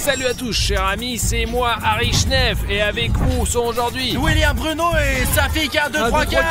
Salut à tous chers amis, c'est moi Harry Schneff et avec vous sont aujourd'hui William Bruno et sa fille 2, 3, 4.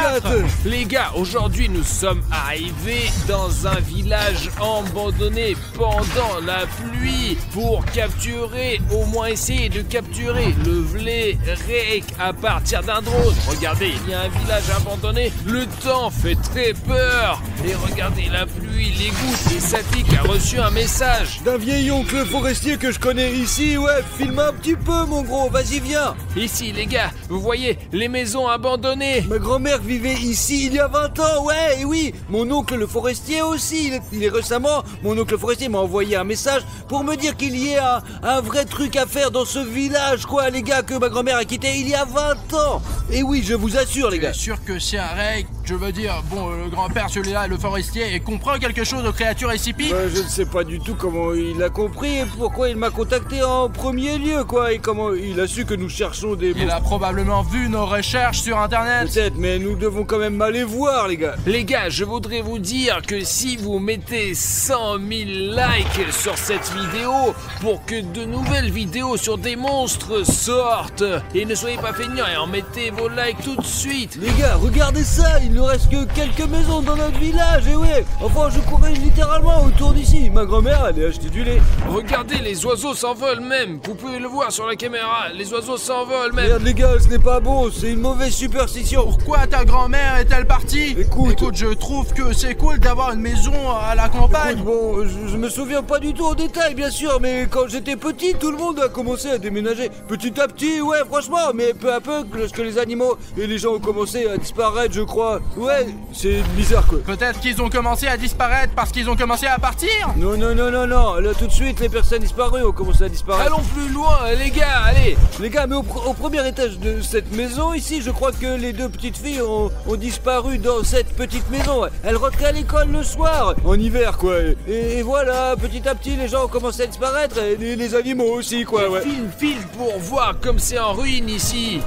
Les gars, aujourd'hui nous sommes arrivés dans un village abandonné pendant la pluie pour capturer, au moins essayer de capturer le Vlérek à partir d'un drone. Regardez, il y a un village abandonné, le temps fait très peur et regardez la pluie, les gouttes et Safik a reçu un message d'un vieil oncle forestier que je connais ici. Ouais, filme un petit peu mon gros, vas-y viens. Ici les gars, vous voyez les maisons abandonnées. Ma grand-mère vivait ici il y a 20 ans, ouais, et oui. Mon oncle le forestier aussi, il est récemment, mon oncle forestier m'a envoyé un message pour me dire qu'il y a un vrai truc à faire dans ce village, quoi, les gars, que ma grand-mère a quitté il y a 20 ans. Et oui, je vous assure les gars. Tu es sûr que c'est un règle? Je veux dire, bon, le grand-père, celui-là, le forestier, et comprend quelque chose aux créatures SCP? Je ne sais pas du tout comment il a compris et pourquoi il m'a contacté en premier lieu, quoi, et comment il a su que nous cherchons des... Il a probablement vu nos recherches sur internet. Peut-être, mais nous devons quand même aller voir, les gars. Les gars, je voudrais vous dire que si vous mettez 100 000 likes sur cette vidéo pour que de nouvelles vidéos sur des monstres sortent, et ne soyez pas feignants et en mettez vos likes tout de suite. Les gars, regardez ça, il ne reste que quelques maisons dans notre village, et ouais, enfin je courais littéralement autour d'ici. Ma grand-mère allait acheter du lait. Regardez, les oiseaux s'envolent même, vous pouvez le voir sur la caméra, les oiseaux s'envolent même. Regarde les gars, ce n'est pas bon, c'est une mauvaise superstition. Pourquoi ta grand-mère est-elle partie? Écoute, je trouve que c'est cool d'avoir une maison à la campagne. Écoute, bon, je me souviens pas du tout en détail bien sûr, mais quand j'étais petit, tout le monde a commencé à déménager. Petit à petit, ouais, franchement, mais peu à peu, lorsque les animaux et les gens ont commencé à disparaître, je crois. Ouais, c'est bizarre quoi. Peut-être qu'ils ont commencé à disparaître parce qu'ils ont commencé à partir. Non, là tout de suite, les personnes disparues ont commencé à disparaître. Allons plus loin, les gars, allez. Les gars, mais au premier étage de cette maison ici, je crois que les deux petites filles ont disparu dans cette petite maison. Elles rentraient à l'école le soir, en hiver quoi. Et voilà, petit à petit, les gens ont commencé à disparaître, et les animaux aussi quoi, ouais. Filme pour voir comme c'est en ruine ici.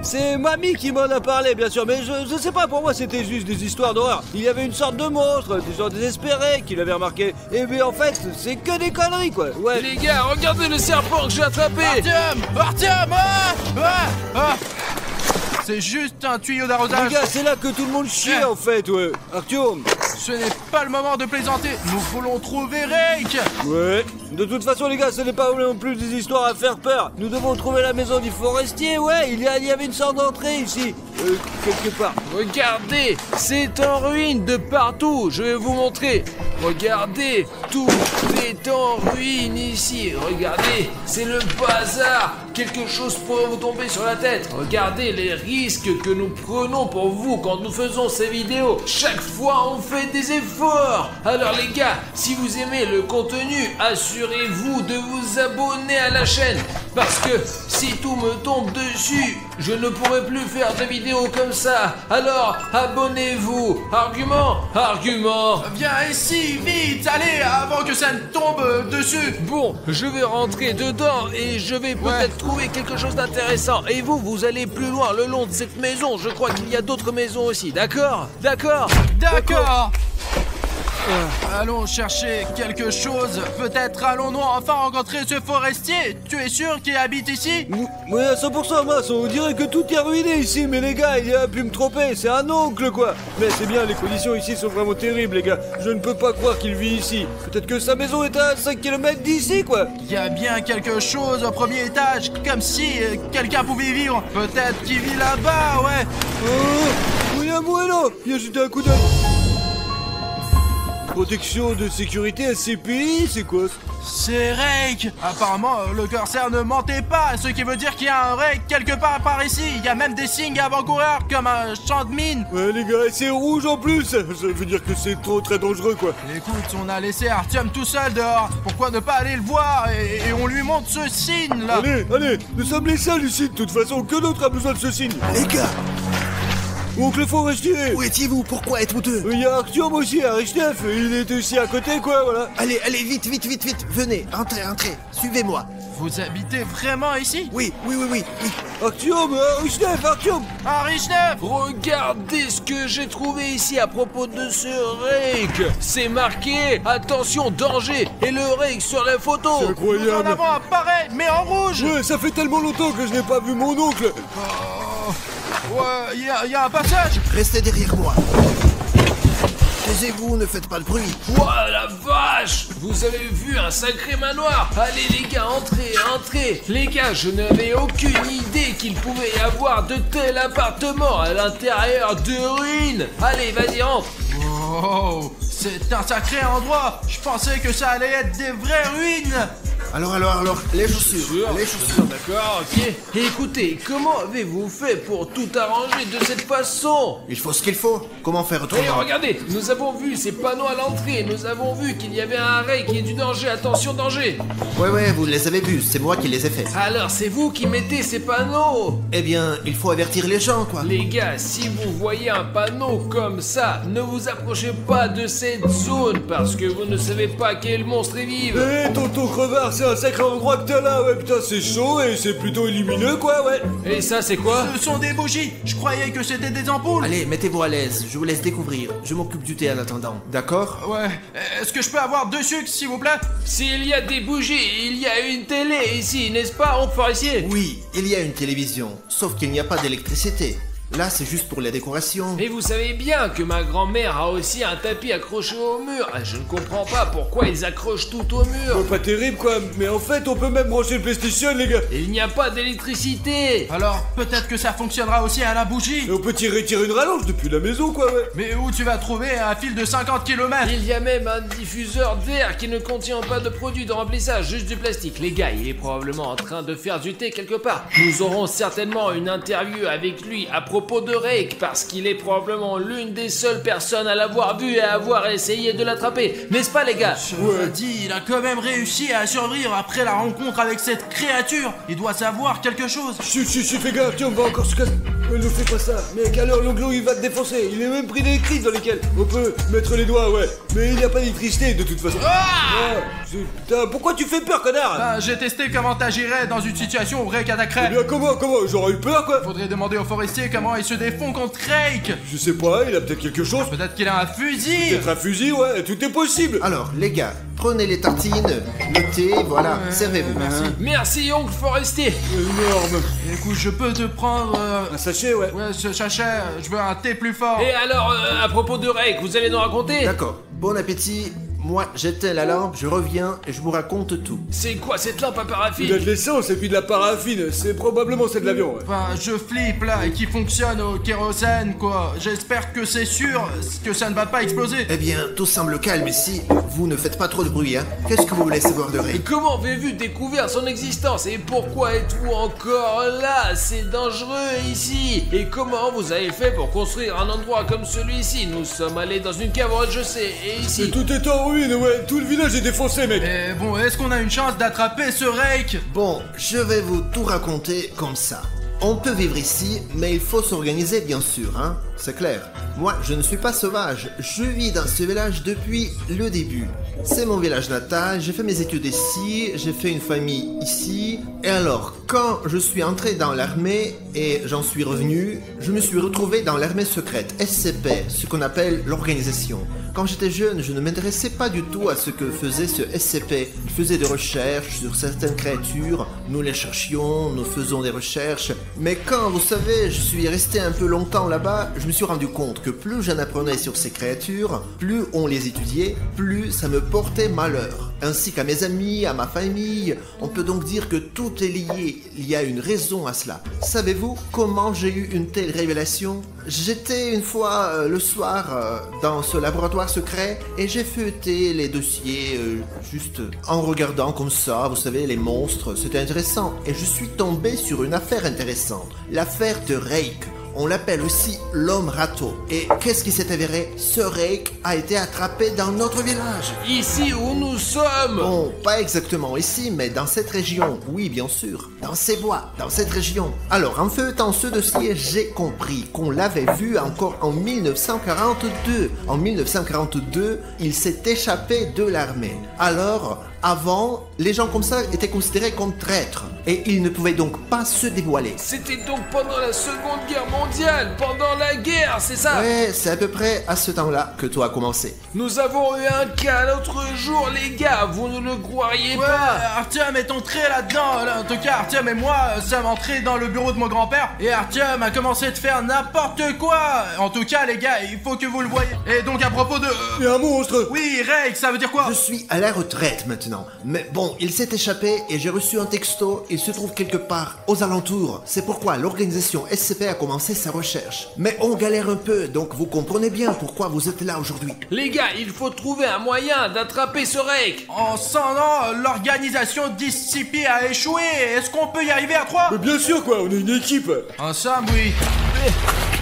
C'est mamie qui m'en a parlé bien sûr, mais je sais pas, pour moi c'était juste des histoires d'horreur. Il y avait une sorte de monstre, des gens désespérés qui l'avaient remarqué. Et mais en fait, c'est que des conneries quoi, ouais. Les gars, regardez le serpent que j'ai attrapé. Artyom, c'est juste un tuyau d'arrosage. Les gars, c'est là que tout le monde chie en fait, ouais. Artyom, ce n'est pas le moment de plaisanter, nous voulons trouver Rake. Ouais, de toute façon les gars, ce n'est pas non plus des histoires à faire peur. Nous devons trouver la maison du forestier, ouais, il y avait une sorte d'entrée ici, quelque part. Regardez, c'est en ruine de partout, je vais vous montrer. Regardez, tout est en ruine ici. Regardez, c'est le bazar. Quelque chose pourrait vous tomber sur la tête. Regardez les risques que nous prenons pour vous quand nous faisons ces vidéos. Chaque fois, on fait des efforts. Alors les gars, si vous aimez le contenu, assurez-vous de vous abonner à la chaîne. Parce que si tout me tombe dessus, je ne pourrai plus faire de vidéos comme ça. Alors, abonnez-vous. Argument. Viens ici, vite, allez, avant que ça ne tombe dessus. Bon, je vais rentrer dedans et je vais peut-être trouver quelque chose d'intéressant. Et vous allez plus loin le long de cette maison. Je crois qu'il y a d'autres maisons aussi, d'accord? D'accord. Allons chercher quelque chose. Peut-être allons-nous enfin rencontrer ce forestier. Tu es sûr qu'il habite ici? Oui, à 100%, Mas, on dirait que tout est ruiné ici. Mais les gars, il a pu me tromper, c'est un oncle quoi. Mais c'est bien, les conditions ici sont vraiment terribles les gars. Je ne peux pas croire qu'il vit ici. Peut-être que sa maison est à 5 km d'ici quoi. Il y a bien quelque chose au premier étage, comme si quelqu'un pouvait vivre. Peut-être qu'il vit là-bas, ouais. Oh, William Bueno, viens jeter un coup d'œil. Protection de sécurité SCPI, c'est quoi? C'est Rake. Apparemment, le corsaire ne mentait pas, ce qui veut dire qu'il y a un Rake quelque part par ici. Il y a même des signes avant-coureurs comme un champ de mine. Ouais les gars, c'est rouge en plus. Ça veut dire que c'est très dangereux quoi. Écoute, on a laissé Artyom tout seul dehors. Pourquoi ne pas aller le voir et on lui montre ce signe là? Allez, nous sommes les seuls ici de toute façon. Que d'autre a besoin de ce signe? Les gars, oncle forestier, où étiez-vous? Pourquoi êtes-vous deux? il y a Artyom aussi, Harry Schneff, il est aussi à côté quoi, voilà. Allez, vite, venez, entrez, suivez-moi. Vous habitez vraiment ici? Oui. Artyom, Richnev, Artyom. Ah, Richnev! Regardez ce que j'ai trouvé ici à propos de ce rake. C'est marqué « Attention, danger » et le rake sur la photo. C'est Nous en incroyable. avons un pareil, mais en rouge! Ouais, ça fait tellement longtemps que je n'ai pas vu mon oncle. Ouais, il y a un passage! Restez derrière moi. Taisez-vous, ne faites pas de bruit. Ouah la vache! Vous avez vu un sacré manoir? Allez les gars, entrez! Les gars, je n'avais aucune idée qu'il pouvait y avoir de tels appartements à l'intérieur de ruines. Allez, vas-y, entre! Oh, c'est un sacré endroit! Je pensais que ça allait être des vraies ruines! Alors, les chaussures. Les chaussures. D'accord, ok. Et écoutez, comment avez-vous fait pour tout arranger de cette façon? Il faut ce qu'il faut. Comment faire Et autrement? regardez, nous avons vu ces panneaux à l'entrée, nous avons vu qu'il y avait un rake et du danger, attention danger. Ouais, vous les avez vus, c'est moi qui les ai faits. Alors c'est vous qui mettez ces panneaux. Eh bien, il faut avertir les gens, quoi. Les gars, si vous voyez un panneau comme ça, ne vous approchez pas de cette zone parce que vous ne savez pas quel monstre y vive. Eh, tonton crevard, c'est un sacré endroit que t'as là, ouais, putain, c'est chaud et c'est plutôt lumineux, quoi, ouais. Et ça c'est quoi? Ce sont des bougies! Je croyais que c'était des ampoules! Allez, mettez-vous à l'aise, je vous laisse découvrir. Je m'occupe du thé en attendant, d'accord? Ouais, est-ce que je peux avoir 2 sucres, s'il vous plaît? S'il y a des bougies, il y a une télé ici, n'est-ce pas, oncle forestier? Oui, il y a une télévision, sauf qu'il n'y a pas d'électricité. Là, c'est juste pour la décoration. Et vous savez bien que ma grand-mère a aussi un tapis accroché au mur. Je ne comprends pas pourquoi ils accrochent tout au mur. Pas terrible, quoi, mais en fait, on peut même brancher le PlayStation, les gars. Il n'y a pas d'électricité. Alors, peut-être que ça fonctionnera aussi à la bougie! Et on peut tirer une rallonge depuis la maison, quoi, ouais. Mais où tu vas trouver un fil de 50 km? Il y a même un diffuseur d'air qui ne contient pas de produit de remplissage, juste du plastique. Les gars, il est probablement en train de faire du thé quelque part. Nous aurons certainement une interview avec lui à propos de rake, parce qu'il est probablement l'une des seules personnes à l'avoir vu et à avoir essayé de l'attraper. N'est-ce pas, les gars? Je dis, il a quand même réussi à survivre après la rencontre avec cette créature. Il doit savoir quelque chose. Chut, fais gaffe, tiens, on va encore se casser. Ne fais pas ça, mec, alors l'onglo il va te défoncer. Il est même pris des crises dans lesquelles on peut mettre les doigts, ouais. Mais il n'y a pas d'électricité de toute façon. Putain, pourquoi tu fais peur, connard? Ben, j'ai testé comment t'agirais dans une situation où Rake Eh attaquerait. bien, comment? J'aurais eu peur, quoi. Faudrait demander au forestier comment il se défend contre Rake. Je sais pas, il a peut-être quelque chose. Peut-être qu'il a un fusil. Peut-être un fusil, ouais, tout est possible. Alors, les gars, prenez les tartines, le thé, voilà, servez-vous. Merci, oncle forestier. Énorme. Écoute, je peux te prendre... Un sachet, ouais. Ouais, ce sachet, je veux un thé plus fort. Et alors, à propos de rake, vous allez nous raconter? D'accord, bon appétit. Moi, j'éteins la lampe, je reviens et je vous raconte tout. C'est quoi cette lampe à Il a paraffine? de l'essence et puis de la paraffine. C'est probablement celle de l'avion, ouais. Enfin, je flippe là, et qui fonctionne au kérosène, quoi. J'espère que c'est sûr, que ça ne va pas exploser. Eh bien, tout semble calme ici. Vous ne faites pas trop de bruit, hein. Qu'est-ce que vous voulez savoir de Et Rake? comment avez-vous découvert son existence? Et pourquoi êtes-vous encore là? C'est dangereux ici. Et comment vous avez fait pour construire un endroit comme celui-ci? Nous sommes allés dans une cave au rez-de-chaussée. Et Et ici... tout est en ruine, ouais. Tout le village est défoncé, mec. Et bon, est-ce qu'on a une chance d'attraper ce Rake? Bon, je vais vous tout raconter comme ça. On peut vivre ici, mais il faut s'organiser bien sûr, hein. C'est clair. Moi, je ne suis pas sauvage. Je vis dans ce village depuis le début. C'est mon village natal, j'ai fait mes études ici, j'ai fait une famille ici. Et alors, quand je suis entré dans l'armée et j'en suis revenu, je me suis retrouvé dans l'armée secrète, SCP, ce qu'on appelle l'organisation. Quand j'étais jeune, je ne m'intéressais pas du tout à ce que faisait ce SCP. Il faisait des recherches sur certaines créatures, nous les cherchions, nous faisons des recherches. Mais quand, vous savez, je suis resté un peu longtemps là-bas, je me suis rendu compte que plus j'en apprenais sur ces créatures, plus on les étudiait, plus ça me portait malheur. Ainsi qu'à mes amis, à ma famille, on peut donc dire que tout est lié, il y a une raison à cela. Savez-vous comment j'ai eu une telle révélation? J'étais une fois le soir dans ce laboratoire secret et j'ai feuilleté les dossiers juste en regardant comme ça, vous savez, les monstres, c'était intéressant. Et je suis tombé sur une affaire intéressante, l'affaire de Rake. On l'appelle aussi l'homme râteau. Et qu'est-ce qui s'est avéré? Ce Rake a été attrapé dans notre village. Ici où nous sommes. Bon, pas exactement ici, mais dans cette région. Oui, bien sûr. Dans ces bois, dans cette région. Alors, en feuilletant ce dossier, j'ai compris qu'on l'avait vu encore en 1942. En 1942, il s'est échappé de l'armée. Alors, Avant, les gens comme ça étaient considérés comme traîtres et ils ne pouvaient donc pas se dévoiler. C'était donc pendant la Seconde Guerre mondiale, pendant la guerre, c'est ça? Ouais, c'est à peu près à ce temps-là que tout a commencé. Nous avons eu un cas l'autre jour, les gars, vous ne le croiriez Ouais, pas. Artyom est entré là-dedans. En tout cas, Artyom et moi sommes entrés dans le bureau de mon grand-père et Artyom a commencé de faire n'importe quoi. En tout cas, les gars, il faut que vous le voyez. Et donc, à propos de... Il y a un monstre. Oui, Rake, ça veut dire quoi? Je suis à la retraite maintenant. Mais bon, il s'est échappé et j'ai reçu un texto. Il se trouve quelque part aux alentours. C'est pourquoi l'organisation SCP a commencé sa recherche. Mais on galère un peu, donc vous comprenez bien pourquoi vous êtes là aujourd'hui. Les gars, il faut trouver un moyen d'attraper ce Rake. En 100 ans, l'organisation d'SCP a échoué. Est-ce qu'on peut y arriver à 3? Mais bien sûr quoi, on est une équipe. En somme, oui.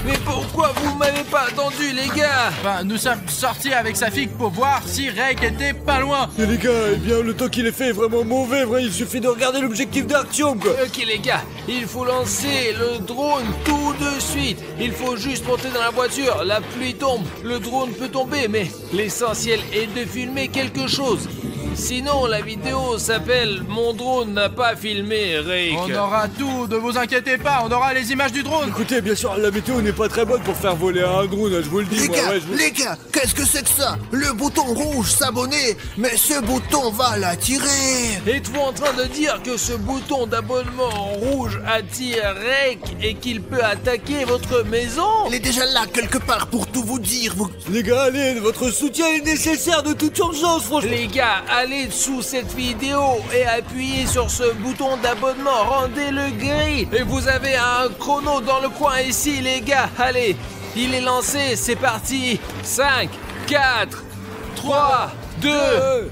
Mais pourquoi vous m'avez pas attendu, les gars? Enfin, nous sommes sortis avec Safik pour voir si Rake était pas loin. Et les gars, eh bien le temps qu'il est fait est vraiment mauvais, vrai. Il suffit de regarder l'objectif d'Artyom quoi. Ok les gars, il faut lancer le drone tout de suite. Il faut juste monter dans la voiture, la pluie tombe, le drone peut tomber, mais l'essentiel est de filmer quelque chose. Sinon la vidéo s'appelle « Mon drone n'a pas filmé Rake ». On aura tout, ne vous inquiétez pas, on aura les images du drone. Écoutez, bien sûr, la météo n'est pas très bonne pour faire voler un drone, je vous le dis. Les gars, qu'est-ce que c'est que ça? Le bouton rouge s'abonner, mais ce bouton va l'attirer. Êtes-vous en train de dire que ce bouton d'abonnement rouge attire Rake et qu'il peut attaquer votre maison? Il est déjà là quelque part pour tout vous dire. Les gars, allez, votre soutien est nécessaire de toute urgence, franchement. Les gars, allez dessous cette vidéo et appuyez sur ce bouton d'abonnement, rendez-le gris. Et vous avez un chrono dans le coin ici, les gars. Allez, il est lancé, c'est parti. 5, 4, 3, 2,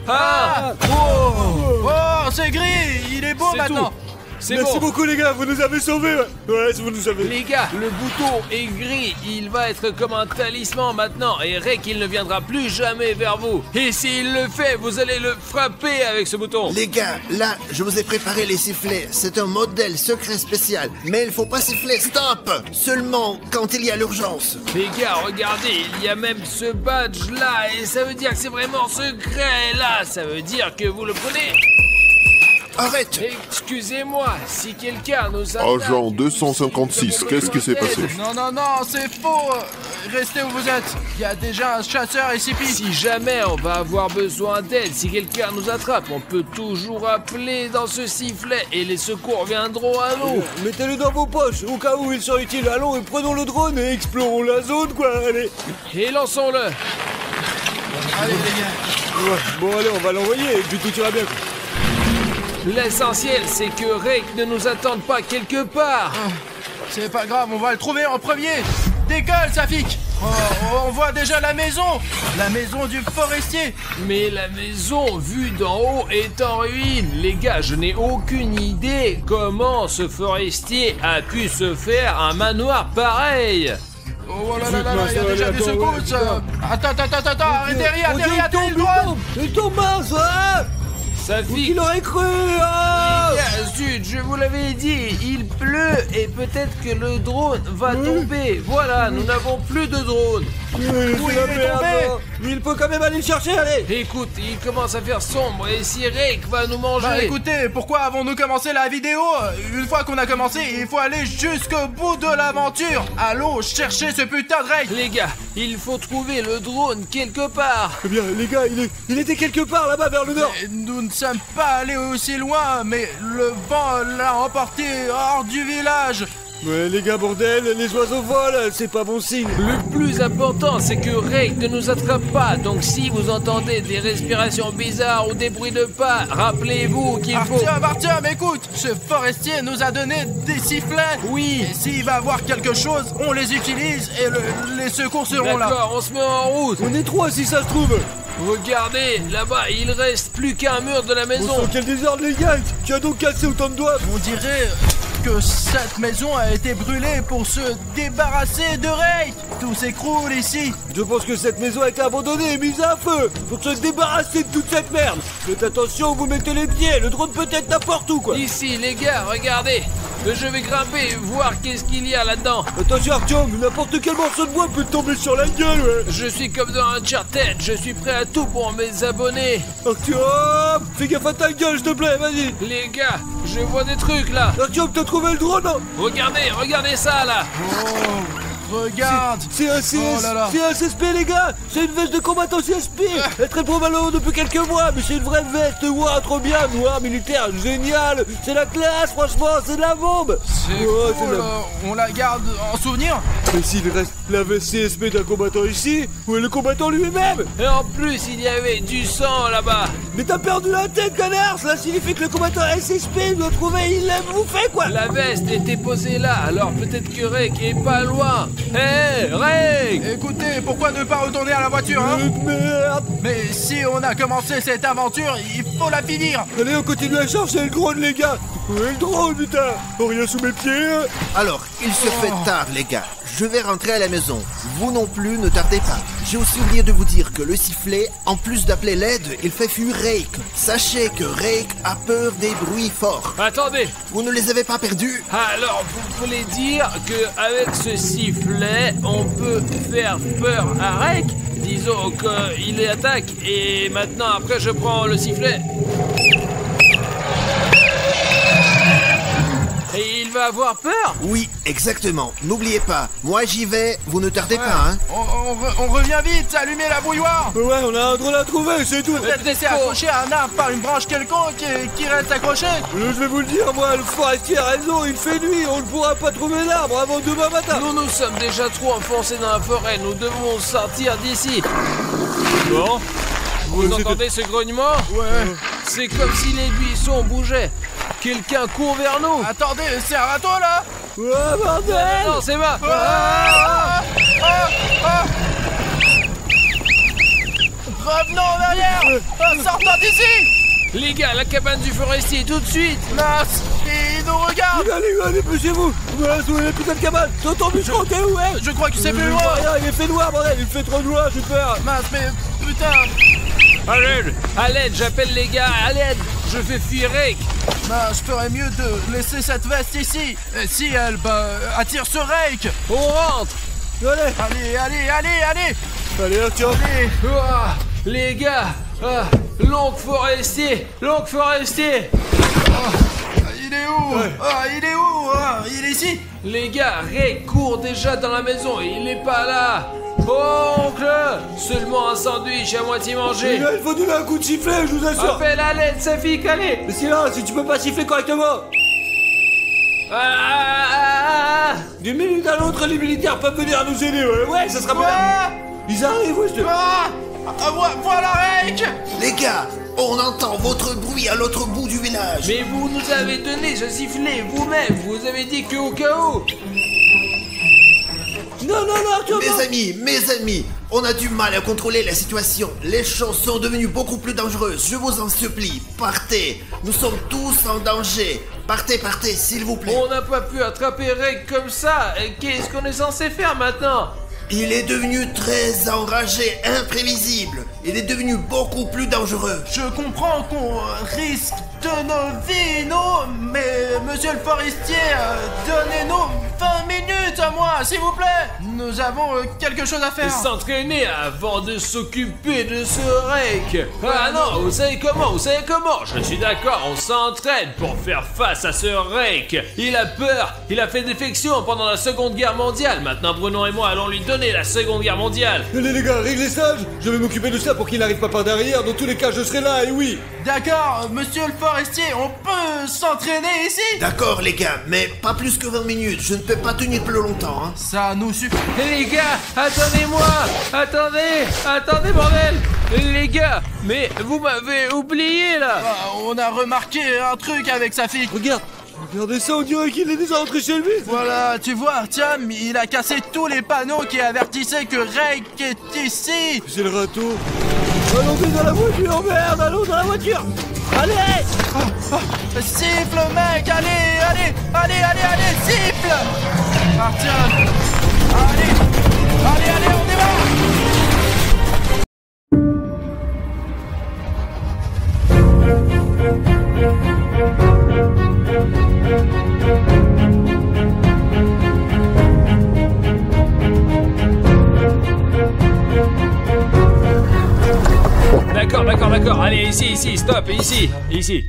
1. Oh, c'est gris, il est beau C'est maintenant. tout. C'est Merci bon. beaucoup les gars, vous nous avez sauvés. Ouais, vous nous avez. Les gars, le bouton est gris, il va être comme un talisman maintenant et Rake il ne viendra plus jamais vers vous. Et s'il le fait, vous allez le frapper avec ce bouton. Les gars, là, je vous ai préparé les sifflets. C'est un modèle secret spécial. Mais il faut pas siffler, stop! Seulement quand il y a l'urgence. Les gars, regardez, il y a même ce badge là et ça veut dire que c'est vraiment secret là. Ça veut dire que vous le prenez. Arrête! Excusez-moi, si quelqu'un nous attaque... Agent 256, qu'est-ce qui s'est passé? Non, c'est faux. Restez où vous êtes. Il y a déjà un chasseur SCP. Si jamais on va avoir besoin d'aide, si quelqu'un nous attrape, on peut toujours appeler dans ce sifflet et les secours viendront à nous. Mettez-le dans vos poches, au cas où il sera utile. Allons et prenons le drone et explorons la zone, quoi, allez. Et lançons-le. Allez les gars. Ouais, bon, allez, on va l'envoyer et puis tout ira bien. L'essentiel, c'est que Rake ne nous attende pas quelque part. C'est pas grave, on va le trouver en premier. Décolle, Safik. Oh, on voit déjà la maison du forestier. Mais la maison, vue d'en haut, est en ruine. Les gars, je n'ai aucune idée comment ce forestier a pu se faire un manoir pareil. Oh là là là là, il y a déjà des secousses. Attends, arrêtez rien, le drone. Il tombe mince, ah. Safik, Il aurait cru, ah. zut, je vous l'avais dit, il pleut et peut-être que le drone va tomber. Voilà, nous n'avons plus de drone. Oui, Oui, c'est la il est merde. tombé. Il peut quand même aller le chercher, allez. Écoute, il commence à faire sombre et si Rake va nous manger... Bah écoutez, pourquoi avons-nous commencé la vidéo? Une fois qu'on a commencé, il faut aller jusqu'au bout de l'aventure. Allons chercher ce putain de Rake. Les gars, il faut trouver le drone quelque part. Eh bien, les gars, il était quelque part là-bas vers le nord. Et nous ne sommes pas allés aussi loin, mais le vent l'a emporté hors du village. Ouais, les gars, bordel, les oiseaux volent, c'est pas bon signe. Le plus important, c'est que Rake ne nous attrape pas. Donc si vous entendez des respirations bizarres ou des bruits de pas, rappelez-vous qu'il faut... Artyom, écoute, ce forestier nous a donné des sifflets. Oui. Et s'il va voir quelque chose, on les utilise et les secours seront là. D'accord, on se met en route. On est trois si ça se trouve. Regardez, là-bas, il reste plus qu'un mur de la On maison. sent quel désordre, les gars. Tu as donc cassé autant de doigts. On dirait que cette maison a été brûlée pour se débarrasser de Rake. Tout s'écroule ici. Je pense que cette maison a été abandonnée et mise à feu pour se débarrasser de toute cette merde. Faites attention où vous mettez les pieds, le drone peut être n'importe où, quoi. Ici, les gars, regardez. Je vais grimper, voir qu'est-ce qu'il y a là-dedans. Attention Artyom, n'importe quel morceau de bois peut te tomber sur la gueule, ouais. Je suis comme dans Uncharted, je suis prêt à tout pour mes abonnés. Artyom, fais gaffe à ta gueule, s'il te plaît, vas-y. Les gars, je vois des trucs là. Artyom, t'as trouvé le drone, hein? Regardez ça là. Regarde. C'est un Oh là là. C'est un CSP, les gars. C'est une veste de combattant CSP. Elle est très probablement depuis quelques mois, mais c'est une vraie veste. Ouah, trop bien, noir, militaire, génial. C'est la classe, franchement, c'est de la bombe. C'est Ouais, cool, on la garde en souvenir. Mais s'il reste la veste CSP d'un combattant ici, où est le combattant lui-même? Et en plus, il y avait du sang là-bas. Mais t'as perdu la tête, connard. Cela signifie que le combattant SSP doit trouver, il l'a bouffé, quoi. La veste était posée là, alors peut-être que Rake est pas loin. Hé, Rake! Écoutez, pourquoi ne pas retourner à la voiture, hein? Merde. Mais si on a commencé cette aventure, il faut la finir. Allez, on continue à chercher le drone, les gars. Où est le drone, putain? Oh, rien sous mes pieds, hein. Alors, il se fait tard, les gars. Je vais rentrer à la maison. Vous non plus, ne tardez pas. J'ai aussi oublié de vous dire que le sifflet, en plus d'appeler l'aide, il fait fuir Rake. Sachez que Rake a peur des bruits forts. Attendez, Vous ne les avez pas perdus? alors vous voulez dire qu'avec ce sifflet, on peut faire peur à Rake? Disons qu'il attaque et maintenant après je prends le sifflet. Et il va avoir peur? Oui, exactement. N'oubliez pas, moi j'y vais, vous ne tardez pas, hein. On revient vite, allumez la bouilloire. Ouais, on a un drone à trouver, c'est tout. Vous êtes laissé accroché à un arbre par une branche quelconque qui reste accroché. Je vais vous le dire, moi, le forestier a raison, il fait nuit, on ne pourra pas trouver l'arbre avant demain matin. Nous sommes déjà trop enfoncés dans la forêt, nous devons sortir d'ici. Bon, vous entendez ce grognement? Ouais. C'est comme si les buissons bougeaient. Quelqu'un court vers nous. Attendez, c'est un râteau là. Ouais, bordel. Non, c'est moi. Ah, ah, ah. Revenons en arrière. Sortons d'ici. Les gars, la cabane du forestier, tout de suite. Mince, il nous regarde. Allez, poussez-vous. Ouais, sous les putains de cabane. T'entends du côté où est? Je crois que c'est plus Je loin. vois rien, il fait noir, bordel, il fait trop noir, j'ai peur. Mince, mais putain. À l'aide, j'appelle les gars, à l'aide. Je fais fuir Rake. Bah, je ferais mieux de laisser cette veste ici. Et si elle, attire ce Rake. On rentre. Allez, Allez. Artyom. Allez. Ouah, les gars, l'oncle forestier. Il est où? Il est ici. Les gars, Rake court déjà dans la maison et il n'est pas là. Oncle, seulement un sandwich à moitié mangé. Il faut donner un coup de sifflet, je vous assure. Appelle à l'aide, Safik, allez. Mais silence, si tu peux pas siffler correctement. D'une minute à l'autre, les militaires peuvent venir nous aider, ouais, ça sera bien. Ils arrivent, ouais, Voilà Rake. Les gars, on entend votre bruit à l'autre bout du village. Mais vous nous avez donné ce sifflet vous-même. Vous avez dit que au cas où. Non, Artyom. Mes amis, on a du mal à contrôler la situation. Les choses sont devenues beaucoup plus dangereuses. Je vous en supplie, partez. Nous sommes tous en danger. Partez, s'il vous plaît. On n'a pas pu attraper Rake comme ça. Et qu'est-ce qu'on est censé faire maintenant? Il est devenu très enragé, imprévisible. Il est devenu beaucoup plus dangereux. Je comprends qu'on risque de nos vies, non? Mais monsieur le forestier, donnez-nous 20 minutes à moi, s'il vous plaît. Nous avons quelque chose à faire. S'entraîner avant de s'occuper de ce Rake. Ah non, vous savez comment? Je suis d'accord, on s'entraîne pour faire face à ce Rake. Il a peur, il a fait défection pendant la Seconde Guerre mondiale. Maintenant Bruno et moi allons lui donner la Seconde Guerre mondiale. Allez les gars, réglez ça. Je vais m'occuper de ça pour qu'il n'arrive pas par derrière. Dans tous les cas, je serai là, et oui. D'accord, monsieur le forestier, on peut s'entraîner ici? D'accord les gars, mais pas plus que 20 minutes. Je ne peux pas tenir plus longtemps, hein. Ça nous suffit. Les gars, attendez-moi. Attendez bordel. Les gars, mais vous m'avez oublié là. On a remarqué un truc avec sa fille. Regardez ça, on dirait qu'il est déjà rentré chez lui. Voilà, tu vois, Artyom, il a cassé tous les panneaux qui avertissaient que Rake est ici. C'est le râteau. Allons dans la voiture, merde, allons dans la voiture. Allez. Siffle mec, allez, siffle. Artyom, allez, on démarre. d'accord, allez, ici, stop, ici.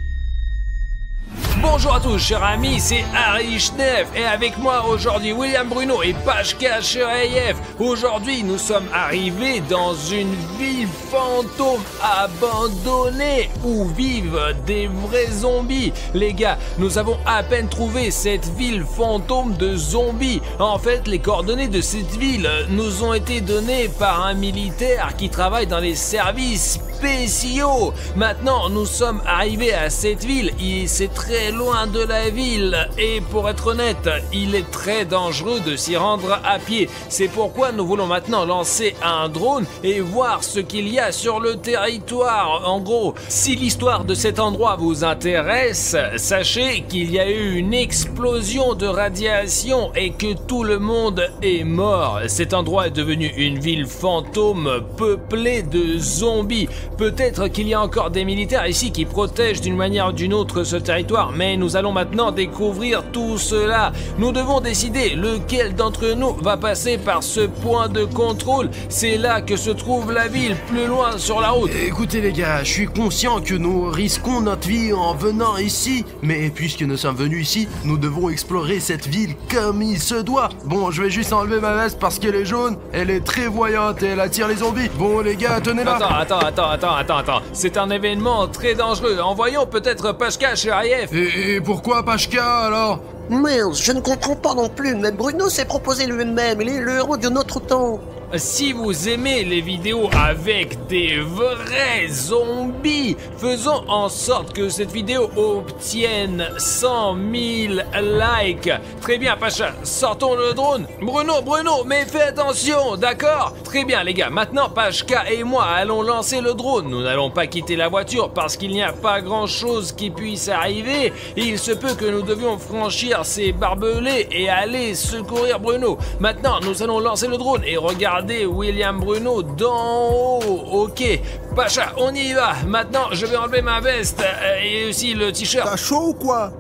Bonjour à tous, chers amis, c'est Harry Schneef et avec moi aujourd'hui William Bruno et Pashka Sherayev. Aujourd'hui, nous sommes arrivés dans une ville fantôme abandonnée où vivent des vrais zombies. Les gars, nous avons à peine trouvé cette ville fantôme de zombies. En fait, les coordonnées de cette ville nous ont été données par un militaire qui travaille dans les services spéciaux. Maintenant, nous sommes arrivés à cette ville et c'est très loin de la ville et pour être honnête, il est très dangereux de s'y rendre à pied. C'est pourquoi nous voulons maintenant lancer un drone et voir ce qu'il y a sur le territoire. En gros, si l'histoire de cet endroit vous intéresse, sachez qu'il y a eu une explosion de radiation et que tout le monde est mort. Cet endroit est devenu une ville fantôme peuplée de zombies. Peut-être qu'il y a encore des militaires ici qui protègent d'une manière ou d'une autre ce territoire, mais nous allons maintenant découvrir tout cela. Nous devons décider lequel d'entre nous va passer par ce point de contrôle. C'est là que se trouve la ville, plus loin sur la route. Écoutez les gars, je suis conscient que nous risquons notre vie en venant ici, mais puisque nous sommes venus ici, nous devons explorer cette ville comme il se doit. Bon, je vais juste enlever ma veste parce qu'elle est jaune, elle est très voyante et elle attire les zombies. Bon les gars, tenez-la. Attends. C'est un événement très dangereux. Envoyons peut-être Pashka Sherayev. Et pourquoi Pashka alors? Merde, je ne comprends pas non plus, mais Bruno s'est proposé lui-même, il est le héros de notre temps. Si vous aimez les vidéos avec des vrais zombies, faisons en sorte que cette vidéo obtienne 100 000 likes. Très bien, Pacha, sortons le drone. Bruno, mais fais attention, d'accord? Très bien, les gars, maintenant Pashka et moi allons lancer le drone. Nous n'allons pas quitter la voiture parce qu'il n'y a pas grand-chose qui puisse arriver. Il se peut que nous devions franchir ces barbelés et aller secourir Bruno. Maintenant, nous allons lancer le drone et regarder William Bruno d'en haut. Ok, Pacha, on y va. Maintenant, je vais enlever ma veste et aussi le t-shirt. T'as chaud ou quoi?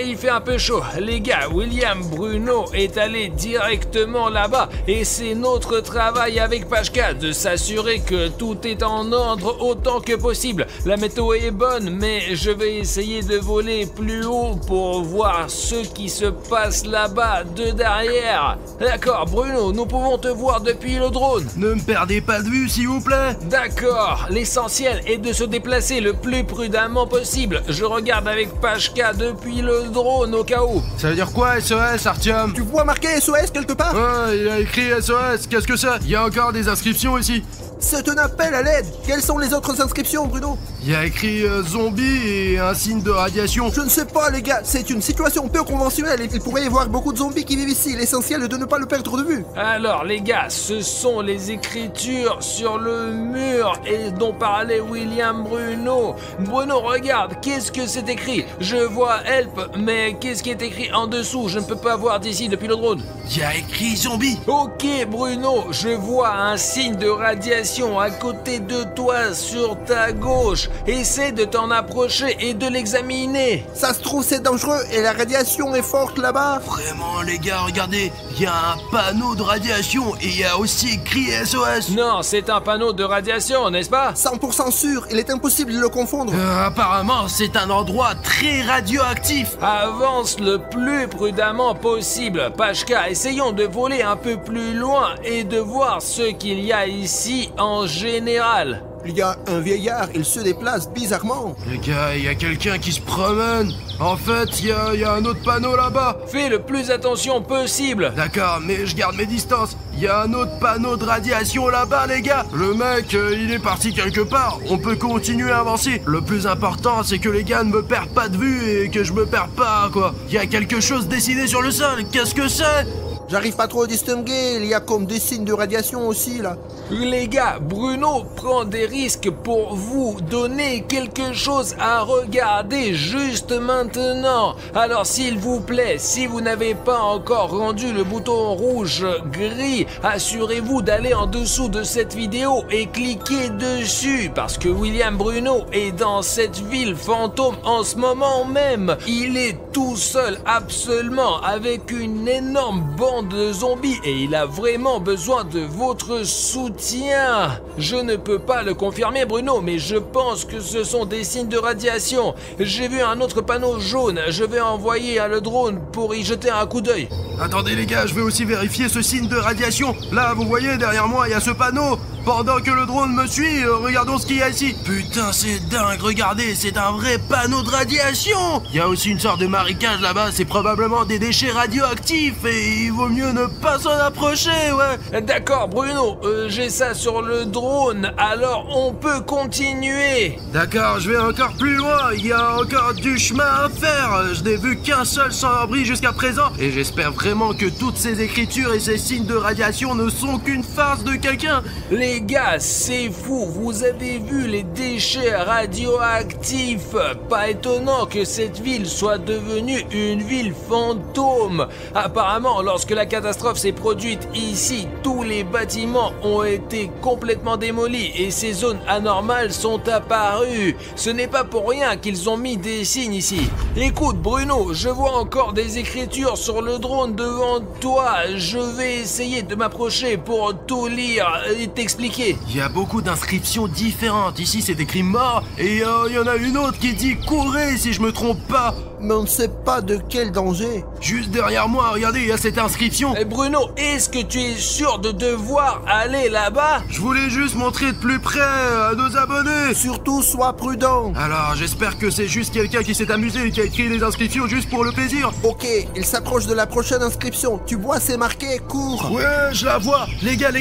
Il fait un peu chaud. Les gars, William Bruno est allé directement là-bas et c'est notre travail avec Pashka de s'assurer que tout est en ordre autant que possible. La météo est bonne, mais je vais essayer de voler plus haut pour voir ce qui se passe là-bas de derrière. D'accord, Bruno, nous pouvons te voir depuis le drone. Ne me perdez pas de vue, s'il vous plaît. D'accord, l'essentiel est de se déplacer le plus prudemment possible. Je regarde avec Pashka depuis le drone au cas où. Ça veut dire quoi SOS, Artyom? Tu vois marqué SOS quelque part? Ouais, il a écrit SOS, qu'est-ce que c'est? Il y a encore des inscriptions ici. C'est un appel à l'aide. Quelles sont les autres inscriptions, Bruno? Il y a écrit zombie et un signe de radiation. Je ne sais pas, les gars. C'est une situation peu conventionnelle. Il pourrait y avoir beaucoup de zombies qui vivent ici. L'essentiel est de ne pas le perdre de vue. Alors, les gars, ce sont les écritures sur le mur et dont parlait William Bruno. Bruno, regarde, qu'est-ce que c'est écrit? Je vois help, mais qu'est-ce qui est écrit en dessous? Je ne peux pas voir d'ici depuis le drone. Il y a écrit zombie. Ok, Bruno, je vois un signe de radiation à côté de toi sur ta gauche. Essaie de t'en approcher et de l'examiner. Ça se trouve, c'est dangereux et la radiation est forte là-bas. Vraiment, les gars, regardez, il y a un panneau de radiation et il y a aussi écrit SOS. Non, c'est un panneau de radiation, n'est-ce pas? 100% sûr, il est impossible de le confondre. Apparemment, c'est un endroit très radioactif. Avance le plus prudemment possible. Pashka, essayons de voler un peu plus loin et de voir ce qu'il y a ici en général. Il y a un vieillard, il se déplace bizarrement. Les gars, il y a quelqu'un qui se promène. En fait, il y a un autre panneau là-bas. Fais le plus attention possible. D'accord, mais je garde mes distances. Il y a un autre panneau de radiation là-bas, les gars. Le mec, il est parti quelque part. On peut continuer à avancer. Le plus important, c'est que les gars ne me perdent pas de vue et que je me perds pas, quoi. Il y a quelque chose dessiné sur le sol. Qu'est-ce que c'est? J'arrive pas trop à distinguer, il y a comme des signes de radiation aussi là. Les gars, Bruno prend des risques pour vous donner quelque chose à regarder juste maintenant. Alors s'il vous plaît, si vous n'avez pas encore rendu le bouton rouge gris, assurez-vous d'aller en dessous de cette vidéo et cliquez dessus parce que William Bruno est dans cette ville fantôme en ce moment même. Il est tout seul absolument avec une énorme bande bande de zombies et il a vraiment besoin de votre soutien. Je ne peux pas le confirmer, Bruno, mais je pense que ce sont des signes de radiation. J'ai vu un autre panneau jaune. Je vais envoyer le drone pour y jeter un coup d'œil. Attendez les gars, je vais aussi vérifier ce signe de radiation. Là, vous voyez, derrière moi, il y a ce panneau. Pendant que le drone me suit, regardons ce qu'il y a ici. Putain, c'est dingue, regardez, c'est un vrai panneau de radiation. Il y a aussi une sorte de marécage là-bas, c'est probablement des déchets radioactifs et il vaut mieux ne pas s'en approcher, ouais. D'accord, Bruno, j'ai ça sur le drone, alors on peut continuer. D'accord, je vais encore plus loin, il y a encore du chemin à faire. Je n'ai vu qu'un seul sans-abri jusqu'à présent et j'espère vraiment que toutes ces écritures et ces signes de radiation ne sont qu'une farce de quelqu'un. Les gars, c'est fou, vous avez vu les déchets radioactifs. Pas étonnant que cette ville soit devenue une ville fantôme. Apparemment, lorsque la catastrophe s'est produite ici, tous les bâtiments ont été complètement démolis et ces zones anormales sont apparues. Ce n'est pas pour rien qu'ils ont mis des signes ici. Écoute Bruno, je vois encore des écritures sur le drone devant toi. Je vais essayer de m'approcher pour tout lire et t'expliquer. Il y a beaucoup d'inscriptions différentes. Ici, c'est écrit mort et il y en a une autre qui dit courez si je me trompe pas. Mais on ne sait pas de quel danger. Juste derrière moi, regardez, il y a cette inscription. Bruno, est-ce que tu es sûr de devoir aller là-bas? Je voulais juste montrer de plus près à nos abonnés. Surtout, sois prudent. Alors, j'espère que c'est juste quelqu'un qui s'est amusé et qui a écrit les inscriptions juste pour le plaisir. Ok, il s'approche de la prochaine inscription. Tu vois, c'est marqué cours. Ouais, je la vois. Les gars,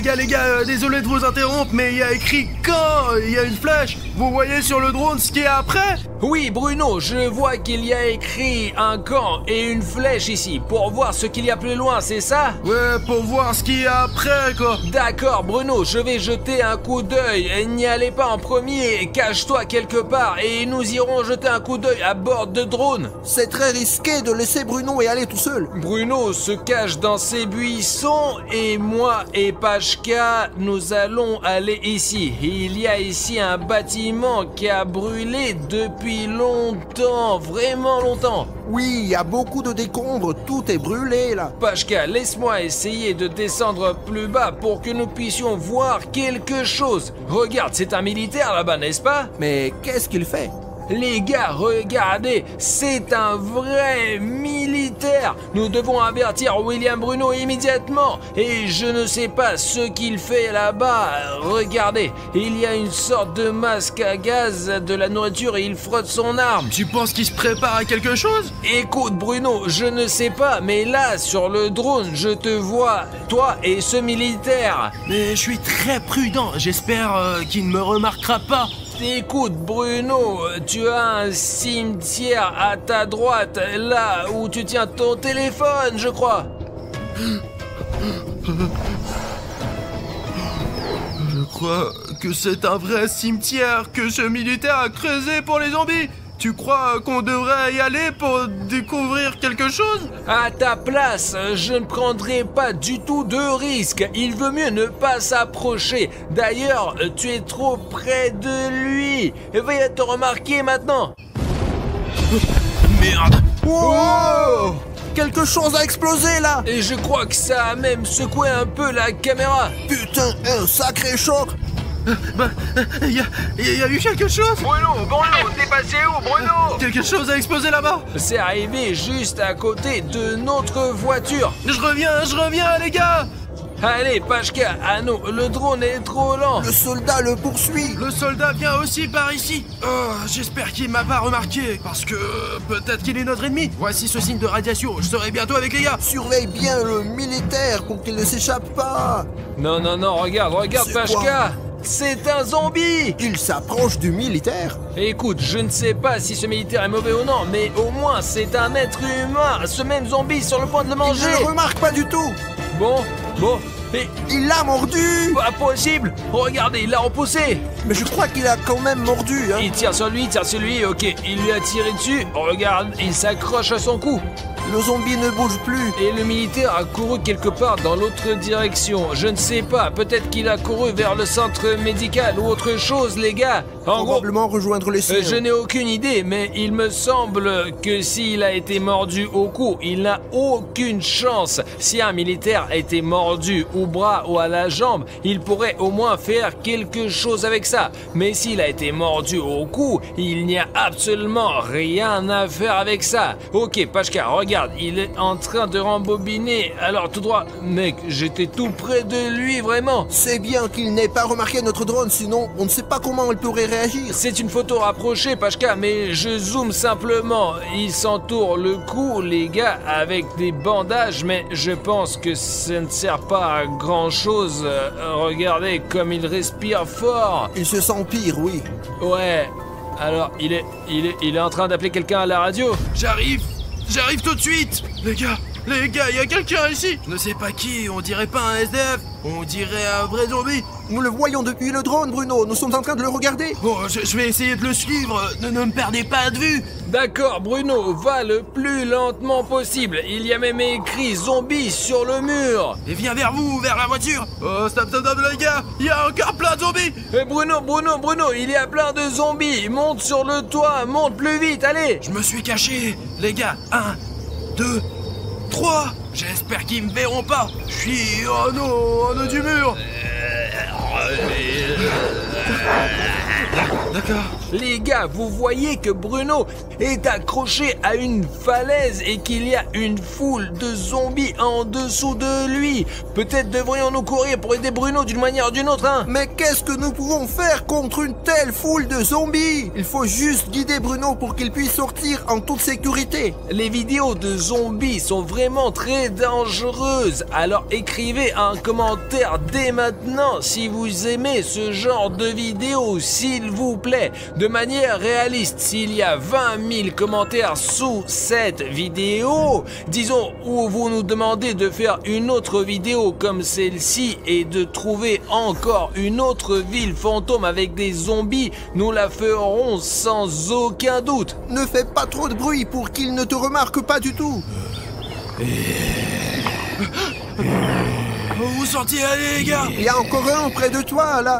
désolé de vous interrompre, mais il y a écrit quand. Il y a une flèche. Vous voyez sur le drone ce qui est après? Oui, Bruno, je vois qu'il y a écrit un camp et une flèche ici pour voir ce qu'il y a plus loin, c'est ça? Ouais, pour voir ce qu'il y a après, quoi. D'accord, Bruno, je vais jeter un coup d'œil. N'y allez pas en premier, cache-toi quelque part et nous irons jeter un coup d'œil à bord de drone. C'est très risqué de laisser Bruno et aller tout seul. Bruno se cache dans ses buissons et moi et Pachka, nous allons aller ici. Il y a ici un bâtiment qui a brûlé depuis longtemps, vraiment longtemps. Oui, il y a beaucoup de décombres, tout est brûlé là. Pachka, laisse-moi essayer de descendre plus bas pour que nous puissions voir quelque chose. Regarde, c'est un militaire là-bas, n'est-ce pas? Mais qu'est-ce qu'il fait? Les gars, regardez, c'est un vrai militaire. Nous devons avertir William Bruno immédiatement. Et je ne sais pas ce qu'il fait là-bas. Regardez, il y a une sorte de masque à gaz, de la nourriture et il frotte son arme. Tu penses qu'il se prépare à quelque chose? Écoute Bruno, je ne sais pas, mais là, sur le drone, je te vois, toi et ce militaire. Mais je suis très prudent, j'espère qu'il ne me remarquera pas. Écoute Bruno, tu as un cimetière à ta droite, là où tu tiens ton téléphone, je crois. Je crois que c'est un vrai cimetière que ce militaire a creusé pour les zombies. Tu crois qu'on devrait y aller pour découvrir quelque chose? À ta place, je ne prendrai pas du tout de risque. Il vaut mieux ne pas s'approcher. D'ailleurs, tu es trop près de lui. Il va te remarquer maintenant. Merde! Wow! Quelque chose a explosé là! Et je crois que ça a même secoué un peu la caméra. Putain, un sacré choc! Il y a eu quelque chose? Bruno, t'es passé où, Bruno? Quelque chose a explosé là-bas. C'est arrivé juste à côté de notre voiture. Je reviens les gars. Allez, Pachka, à nous, le drone est trop lent. Le soldat le poursuit. Le soldat vient aussi par ici. J'espère qu'il m'a pas remarqué, parce que peut-être qu'il est notre ennemi. Voici ce signe de radiation, je serai bientôt avec les gars. Surveille bien le militaire pour qu'il ne s'échappe pas. Non, regarde C'est Pachka. quoi? C'est un zombie. Il s'approche du militaire. Écoute, je ne sais pas si ce militaire est mauvais ou non, mais au moins c'est un être humain. Ce même zombie sur le point de le Il manger. ne le remarque pas du tout. Bon, mais Il l'a mordu. pas possible. Regardez, il l'a repoussé. Mais je crois qu'il a quand même mordu, hein. Il tire sur lui, ok, il lui a tiré dessus. Regarde, il s'accroche à son cou. Le zombie ne bouge plus. Et le militaire a couru quelque part dans l'autre direction. Je ne sais pas, peut-être qu'il a couru vers le centre médical ou autre chose, les gars. En gros, Probablement rejoindre les siens. je n'ai aucune idée, mais il me semble que s'il a été mordu au cou, il n'a aucune chance. Si un militaire a été mordu au bras ou à la jambe, il pourrait au moins faire quelque chose avec ça. Mais s'il a été mordu au cou, il n'y a absolument rien à faire avec ça. Ok, Pachka, regarde, il est en train de rembobiner. Alors tout droit, mec, j'étais tout près de lui, vraiment. C'est bien qu'il n'ait pas remarqué notre drone, sinon on ne sait pas comment il pourrait réagir. C'est une photo rapprochée, Pachka, mais je zoome simplement. Il s'entoure le cou, les gars, avec des bandages, mais je pense que ça ne sert pas à grand chose. Regardez comme il respire fort. Il se sent pire, oui. Ouais. Alors, il est en train d'appeler quelqu'un à la radio. J'arrive tout de suite. Les gars, il y a quelqu'un ici. Je ne sais pas qui, on dirait pas un SDF. On dirait un vrai zombie. Nous le voyons depuis le drone, Bruno. Nous sommes en train de le regarder. Bon, je vais essayer de le suivre. Ne me perdez pas de vue. D'accord, Bruno, va le plus lentement possible. Il y a même écrit zombie sur le mur. Et viens vers vous, vers la voiture. Oh, stop, les gars. Il y a encore plein de zombies. Et Bruno, il y a plein de zombies. Monte sur le toit, monte plus vite, allez. Je me suis caché. Les gars, 1, 2, 3. J'espère qu'ils me verront pas. Je suis en haut du mur. D'accord. Les gars, vous voyez que Bruno est accroché à une falaise et qu'il y a une foule de zombies en dessous de lui. Peut-être devrions-nous courir pour aider Bruno d'une manière ou d'une autre, hein? Mais qu'est-ce que nous pouvons faire contre une telle foule de zombies? Il faut juste guider Bruno pour qu'il puisse sortir en toute sécurité. Les vidéos de zombies sont vraiment très dangereuses. Alors écrivez un commentaire dès maintenant si vous aimez ce genre de vidéos, s'il vous plaît. De manière réaliste, s'il y a 20 000 commentaires sous cette vidéo, disons où vous nous demandez de faire une autre vidéo comme celle-ci et de trouver encore une autre ville fantôme avec des zombies, nous la ferons sans aucun doute. Ne fais pas trop de bruit pour qu'il ne te remarque pas du tout. Vous sentiez aller, les gars? Il y a encore un près de toi, là.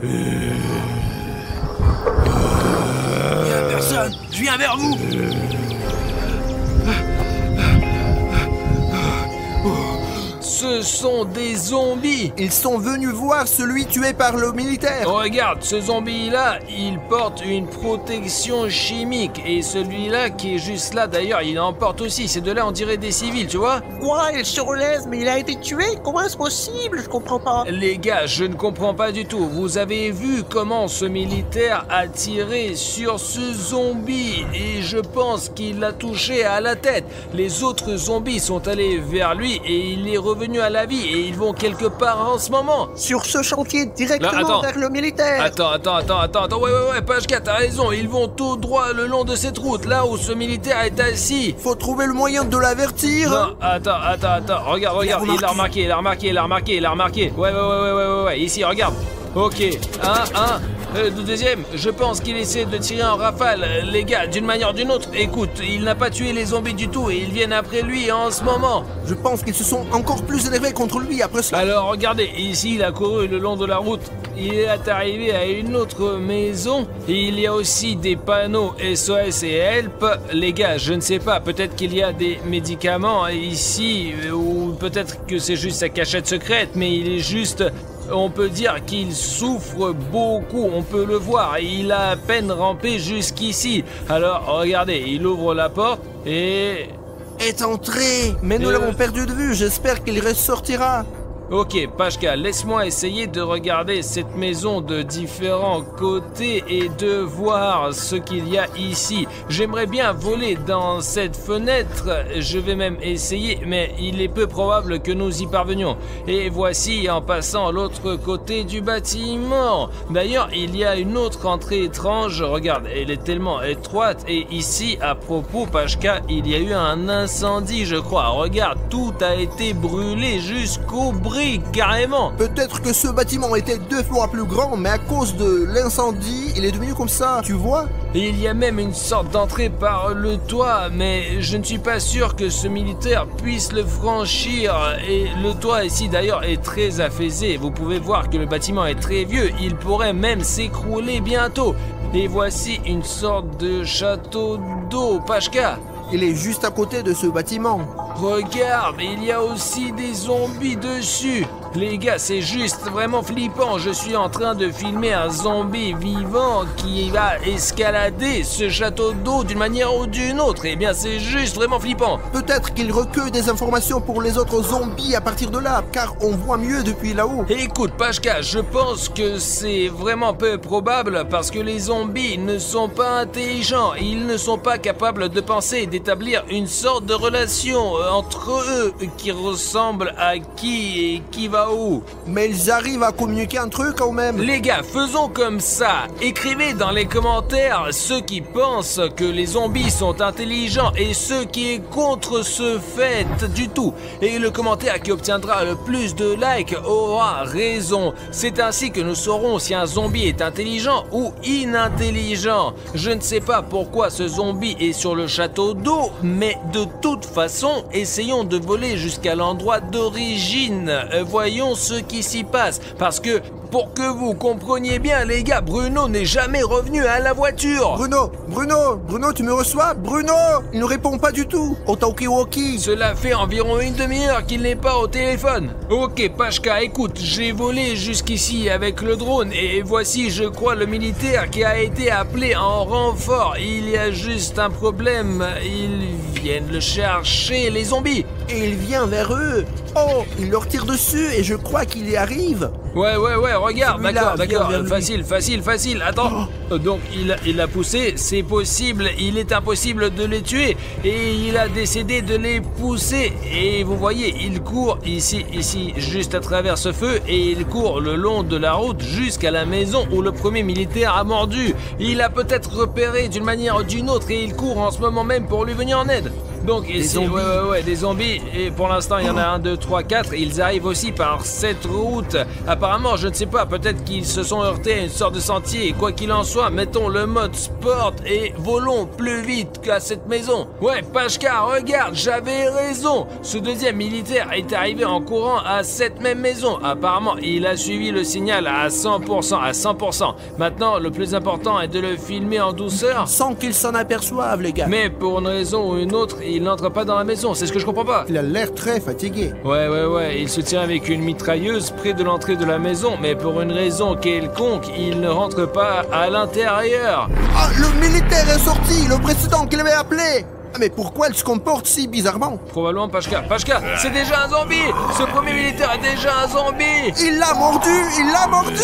Il y a personne. Je viens vers vous. Ce sont des zombies. Ils sont venus voir celui tué par le militaire. Regarde, ce zombie-là, il porte une protection chimique. Et celui-là qui est juste là, d'ailleurs, il en porte aussi. Ces deux-là, on dirait des civils, tu vois? Ouais, il se relève, mais il a été tué. Comment est-ce possible? Je comprends pas. Les gars, je ne comprends pas du tout. Vous avez vu comment ce militaire a tiré sur ce zombie et je pense qu'il l'a touché à la tête. Les autres zombies sont allés vers lui et il est revenu à la vie et ils vont quelque part en ce moment. Sur ce chantier, directement Là, attends. vers le militaire. Attends. Ouais, Pachka, t'as raison. Ils vont tout droit le long de cette route, là où ce militaire est assis. Faut trouver le moyen de l'avertir. Non, attends. Regarde. Il a remarqué. Ouais. Ici, regarde. Ok. Le deuxième, je pense qu'il essaie de tirer en rafale. Les gars, d'une manière ou d'une autre, écoute, il n'a pas tué les zombies du tout et ils viennent après lui en ce moment. Je pense qu'ils se sont encore plus énervés contre lui après cela. Alors regardez, ici il a couru le long de la route. Il est arrivé à une autre maison. Il y a aussi des panneaux SOS et Help. Les gars, je ne sais pas, peut-être qu'il y a des médicaments ici ou peut-être que c'est juste sa cachette secrète, mais il est juste... On peut dire qu'il souffre beaucoup, on peut le voir, il a à peine rampé jusqu'ici. Alors regardez, il ouvre la porte et... Est entré. Mais nous l'avons perdu de vue, j'espère qu'il ressortira. Ok, Pachka, laisse-moi essayer de regarder cette maison de différents côtés et de voir ce qu'il y a ici. J'aimerais bien voler dans cette fenêtre, je vais même essayer, mais il est peu probable que nous y parvenions. Et voici en passant l'autre côté du bâtiment. D'ailleurs, il y a une autre entrée étrange, regarde, elle est tellement étroite. Et ici, à propos, Pachka, il y a eu un incendie, je crois. Regarde, tout a été brûlé jusqu'au bris. brille carrément. Peut-être que ce bâtiment était 2 fois plus grand, mais à cause de l'incendie, il est devenu comme ça, tu vois? Et il y a même une sorte d'entrée par le toit, mais je ne suis pas sûr que ce militaire puisse le franchir. Et le toit ici d'ailleurs est très affaissé. Vous pouvez voir que le bâtiment est très vieux, il pourrait même s'écrouler bientôt. Et voici une sorte de château d'eau, Pashka. Il est juste à côté de ce bâtiment. Regarde, il y a aussi des zombies dessus. Les gars, c'est juste vraiment flippant. Je suis en train de filmer un zombie vivant qui va escalader ce château d'eau d'une manière ou d'une autre. Eh bien, c'est juste vraiment flippant. Peut-être qu'il recueille des informations pour les autres zombies à partir de là, car on voit mieux depuis là-haut. Écoute, Pashka, je pense que c'est vraiment peu probable parce que les zombies ne sont pas intelligents. Ils ne sont pas capables de penser et d'établir une sorte de relation entre eux qui ressemble à qui et qui va où. Mais ils arrivent à communiquer entre eux quand même. Les gars, faisons comme ça. Écrivez dans les commentaires ceux qui pensent que les zombies sont intelligents et ceux qui est contre ce fait du tout. Et le commentaire qui obtiendra le plus de likes aura raison. C'est ainsi que nous saurons si un zombie est intelligent ou inintelligent. Je ne sais pas pourquoi ce zombie est sur le château d'eau, mais de toute façon, essayons de voler jusqu'à l'endroit d'origine. Voyons ce qui s'y passe, parce que pour que vous compreniez bien les gars, Bruno n'est jamais revenu à la voiture. Bruno, tu me reçois? Bruno, il ne répond pas du tout au talkie-walkie. Cela fait environ une demi-heure qu'il n'est pas au téléphone. Ok Pashka, écoute, j'ai volé jusqu'ici avec le drone et voici je crois le militaire qui a été appelé en renfort. Il y a juste un problème, ils viennent le chercher, les zombies. Et il vient vers eux. Oh, il leur tire dessus et je crois qu'il y arrive. Ouais, regarde, d'accord, viens, facile, attends. Donc, il a poussé, c'est possible, il est impossible de les tuer, et il a décidé de les pousser, et vous voyez, il court ici, juste à travers ce feu, et il court le long de la route jusqu'à la maison où le premier militaire a mordu. Il a peut-être repéré d'une manière ou d'une autre, et il court en ce moment même pour lui venir en aide. Donc ici, des zombies, et pour l'instant il y en a 1, 2, 3, 4, ils arrivent aussi par cette route. Apparemment, je ne sais pas, peut-être qu'ils se sont heurtés à une sorte de sentier, et quoi qu'il en soit, mettons le mode sport et volons plus vite qu'à cette maison. Ouais, Pashka, regarde, j'avais raison. Ce deuxième militaire est arrivé en courant à cette même maison. Apparemment, il a suivi le signal à 100%. Maintenant, le plus important est de le filmer en douceur. Sans qu'ils s'en aperçoivent, les gars. Mais pour une raison ou une autre, il n'entre pas dans la maison, c'est ce que je comprends pas. Il a l'air très fatigué. Ouais, il se tient avec une mitrailleuse près de l'entrée de la maison, mais pour une raison quelconque, il ne rentre pas à l'intérieur. Ah, le militaire est sorti, le président qu'il avait appelé. Mais pourquoi il se comporte si bizarrement? Probablement Pashka, c'est déjà un zombie. Ce premier militaire est déjà un zombie. Il l'a mordu.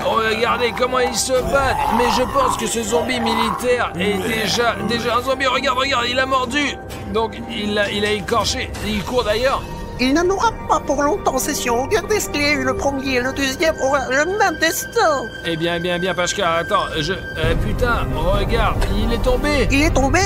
Regardez comment ils se battent. Mais je pense que ce zombie militaire est déjà un zombie. Regarde, il a mordu. Donc il a écorché, il court d'ailleurs. Il n'en aura pas pour longtemps, c'est sûr. Regardez ce qu'il y a eu, le premier et le deuxième aura le même destin. Eh bien, Pashka, attends, putain, regarde, il est tombé.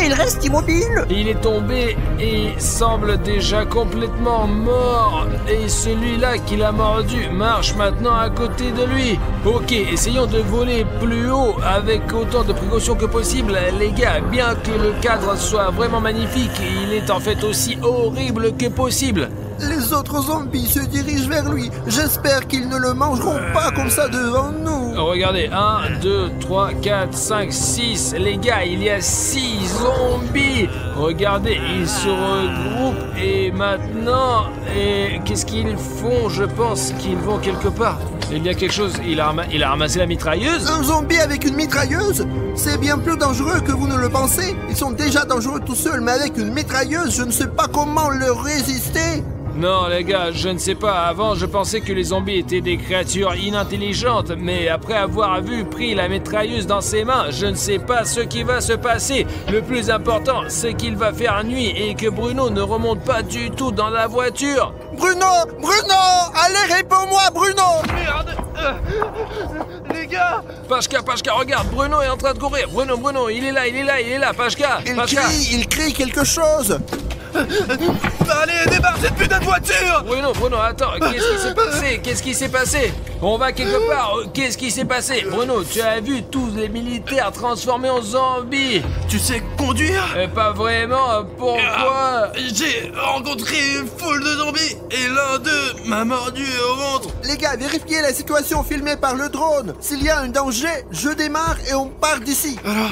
Il reste immobile. Il est tombé et semble déjà complètement mort. Et celui-là qui l'a mordu marche maintenant à côté de lui. Ok, essayons de voler plus haut avec autant de précautions que possible, les gars. Bien que le cadre soit vraiment magnifique, il est en fait aussi horrible que possible. Les autres zombies se dirigent vers lui. J'espère qu'ils ne le mangeront pas comme ça devant nous. Regardez, 1, 2, 3, 4, 5, 6. Les gars, il y a 6 zombies. Regardez, ils se regroupent et maintenant... Et qu'est-ce qu'ils font? Je pense qu'ils vont quelque part. Il y a quelque chose, il a ramassé la mitrailleuse. Un zombie avec une mitrailleuse? C'est bien plus dangereux que vous ne le pensez. Ils sont déjà dangereux tout seuls, mais avec une mitrailleuse, je ne sais pas comment leur résister. Non les gars, je ne sais pas, avant je pensais que les zombies étaient des créatures inintelligentes, mais après avoir pris la mitrailleuse dans ses mains, je ne sais pas ce qui va se passer. Le plus important, c'est qu'il va faire nuit et que Bruno ne remonte pas du tout dans la voiture. Bruno, allez, réponds-moi, Bruno. Merde. Les gars. Pashka, regarde, Bruno est en train de courir. Bruno, il est là, Pashka. Il crie quelque chose. Allez, débarre cette putain de voiture! Bruno, attends, qu'est-ce qui s'est passé? Qu'est-ce qui s'est passé? On va quelque part, qu'est-ce qui s'est passé? Bruno, tu as vu tous les militaires transformés en zombies? Tu sais conduire? Pas vraiment, pourquoi? J'ai rencontré une foule de zombies et l'un d'eux m'a mordu au ventre. Les gars, vérifiez la situation filmée par le drone. S'il y a un danger, je démarre et on part d'ici. Alors...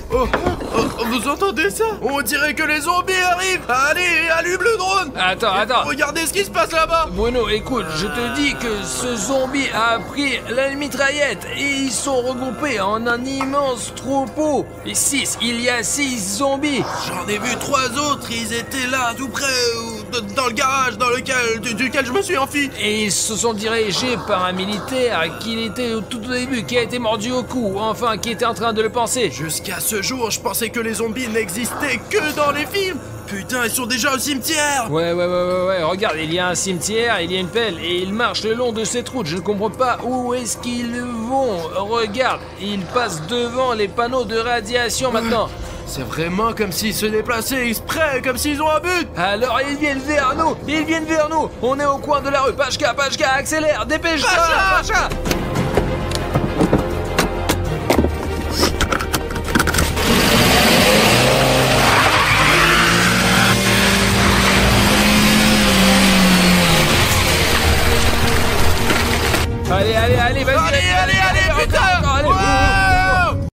vous entendez ça? On dirait que les zombies arrivent. Allez, allume le drone. Attends. Regardez ce qui se passe là-bas. Bruno, écoute, je te dis que ce zombie a pris la mitraillette et ils sont regroupés en un immense troupeau. Et il y a 6 zombies. J'en ai vu 3 autres, ils étaient là tout près, dans le garage duquel je me suis enfui. Et ils se sont dirigés par un militaire qui était tout au début, qui a été mordu au cou, enfin qui était en train de le panser. Jusqu'à ce jour, je pensais que les zombies n'existaient que dans les films. Putain, ils sont déjà au cimetière. Ouais, regarde, il y a un cimetière, il y a une pelle et ils marchent le long de cette route. Je ne comprends pas où est-ce qu'ils vont. Regarde, ils passent devant les panneaux de radiation maintenant. C'est vraiment comme s'ils se déplaçaient exprès, comme s'ils ont un but. Alors ils viennent vers nous. On est au coin de la rue. Pachka, accélère, dépêche-toi, Pachka.